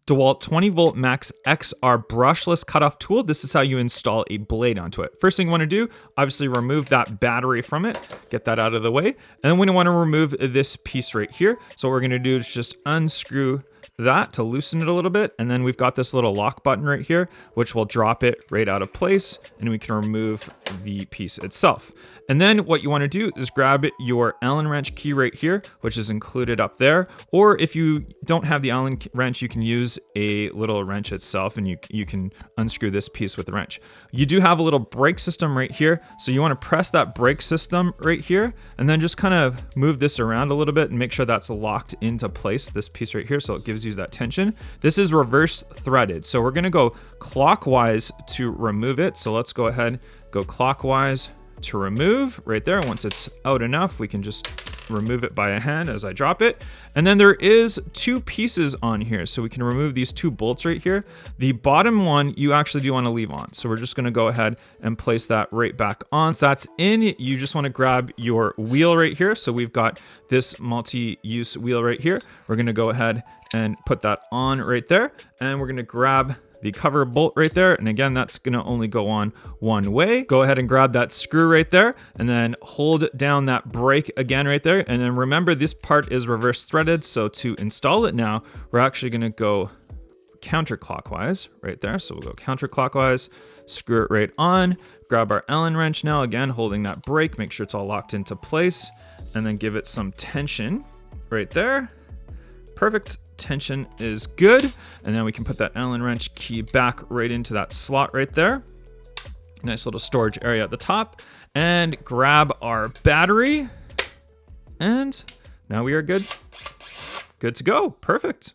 Dewalt 20 volt max XR brushless cutoff tool. This is how you install a blade onto it. First thing you want to do, obviously remove that battery from it, get that out of the way. And then we want to remove this piece right here. So what we're going to do is just unscrew that to loosen it a little bit. And then we've got this little lock button right here, which will drop it right out of place, and we can remove the piece itself. And then what you want to do is grab your Allen wrench key right here, which is included up there. Or if you don't have the Allen wrench, you can use a little wrench itself, and you can unscrew this piece with the wrench. You do have a little brake system right here. So you want to press that brake system right here, and then just kind of move this around a little bit and make sure that's locked into place, this piece right here. So it gives you that tension. This is reverse threaded. So we're going to go clockwise to remove it. So let's go ahead, go clockwise to remove right there. Once it's out enough, we can just remove it by a hand as I drop it. And then there is two pieces on here. So we can remove these two bolts right here. The bottom one, you actually do want to leave on. So we're just going to go ahead and place that right back on. So that's in. You just want to grab your wheel right here. So we've got this multi-use wheel right here. We're going to go ahead and put that on right there. And we're going to grab the cover bolt right there. And again, that's gonna only go on one way. Go ahead and grab that screw right there, and then hold down that brake again right there. And then remember, this part is reverse threaded. So to install it now, we're actually gonna go counterclockwise right there. So we'll go counterclockwise, screw it right on, grab our Allen wrench now, again, holding that brake, make sure it's all locked into place, and then give it some tension right there. Perfect. Tension is good. And then we can put that Allen wrench key back right into that slot right there. Nice little storage area at the top. And grab our battery. And now we are good. Good to go. Perfect.